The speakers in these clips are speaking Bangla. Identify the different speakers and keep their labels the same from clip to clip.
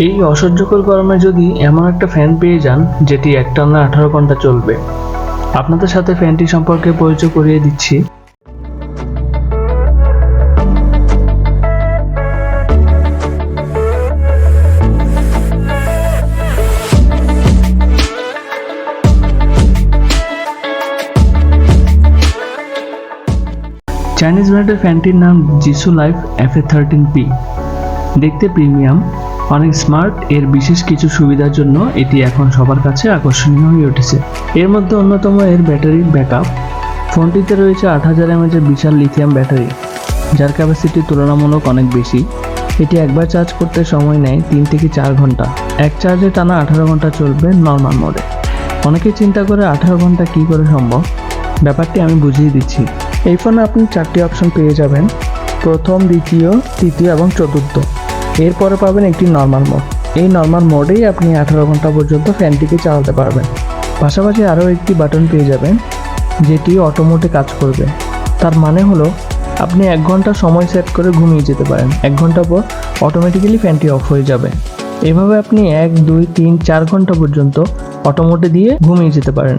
Speaker 1: এই অসহ্যকর গরমে যদি এমন একটা ফ্যান পেয়ে যান যেটি একটানা 18 ঘন্টা চলবে, আপনাদের সাথে ফ্যানটি সম্পর্কে পরিচয় করিয়ে দিচ্ছি। চাইনিজ ব্র্যান্ডের ফ্যানটির নাম জিসুলাইফ Fa 13P। দেখতে প্রিমিয়াম, অনেক স্মার্ট। এর বিশেষ কিছু সুবিধার জন্য এটি এখন সবার কাছে আকর্ষণীয় হয়ে উঠেছে। এর মধ্যে অন্যতম এর ব্যাটারির ব্যাকআপ। ফোনটিতে রয়েছে 8000 mAh এর বিশাল লিথিয়াম ব্যাটারি, যার ক্যাপাসিটি তুলনামূলক অনেক বেশি। এটি একবার চার্জ করতে সময় নেয় 3 থেকে 4 ঘন্টা। এক চার্জে টানা 18 ঘন্টা চলবে নর্মাল মোডে। অনেকে চিন্তা করে 18 ঘন্টা কী করে সম্ভব। ব্যাপারটি আমি বুঝিয়ে দিচ্ছি। এই ফোনে আপনি 4টি অপশন পেয়ে যাবেন, প্রথম, দ্বিতীয়, তৃতীয় এবং চতুর্থ। এরপরে পাবেন একটি নর্মাল মোড। এই নর্মাল মোডেই আপনি 18 ঘন্টা পর্যন্ত ফ্যানটিকে চালাতে পারবেন। পাশাপাশি আরও একটি বাটন পেয়ে যাবেন যেটি অটো মোডে কাজ করবে। তার মানে হলো আপনি 1 ঘন্টা সময় সেট করে ঘুমিয়ে যেতে পারেন। 1 ঘন্টা পর অটোমেটিক্যালি ফ্যানটি অফ হয়ে যাবে। এভাবে আপনি 1, 2, 3, 4 ঘন্টা পর্যন্ত অটো মোডে দিয়ে ঘুমিয়ে যেতে পারেন।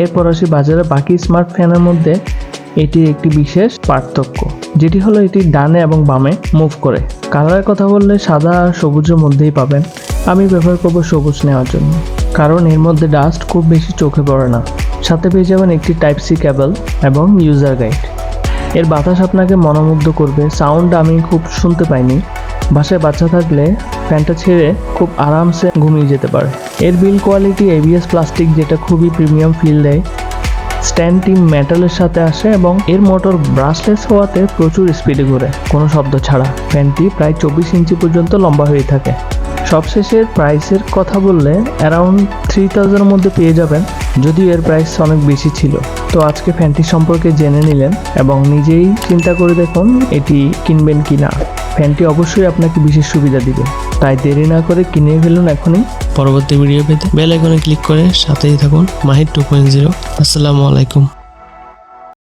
Speaker 1: এরপর আসি বাজারে বাকি স্মার্ট ফ্যানের মধ্যে এটির একটি বিশেষ পার্থক্য, যেটি হলো এটি ডানে এবং বামে মুভ করে। কালারের কথা বললে সাদা আর সবুজের মধ্যেই পাবেন। আমি ব্যবহার করব সবুজ নেওয়ার জন্য, কারণ এর মধ্যে ডাস্ট খুব বেশি চোখে পড়ে না। সাথে পেয়ে যাবেন একটি Type-C কেবল এবং ইউজার গাইড। এর বাতাস আপনাকে মনোমুগ্ধ করবে। সাউন্ড আমি খুব শুনতে পাইনি। বাসায় বাচ্চা থাকলে ফ্যানটা ছেড়ে খুব আরামসে ঘুমিয়ে যেতে পারে। এর বিল্ড কোয়ালিটি ABS প্লাস্টিক, যেটা খুবই প্রিমিয়াম ফিল দেয়। স্ট্যান্ডটি মেটালের সাথে আসে এবং এর মোটর ব্রাশলেস হওয়াতে প্রচুর স্পিডে ঘোরে কোনো শব্দ ছাড়া। ফ্যানটি প্রায় 24 ইঞ্চি পর্যন্ত লম্বা হয়ে থাকে। সবশেষে প্রাইসের কথা বললে অ্যারাউন্ড 3000-এর মধ্যে পেয়ে যাবেন, যদিও এর প্রাইস অনেক বেশি ছিল। তো আজকে ফ্যানটি সম্পর্কে জেনে নিলেন এবং নিজেই চিন্তা করে দেখুন এটি কিনবেন কি না। ফ্যানটি অবশ্যই আপনাকে বিশেষ সুবিধা দিবে, তাই দেরি না করে কিনে ফেলুন এখনই।
Speaker 2: পরবর্তী ভিডিও পেতে বেল আইকনে ক্লিক করে সাথেই থাকুন। মাহিদ 2.0। আসসালামু আলাইকুম।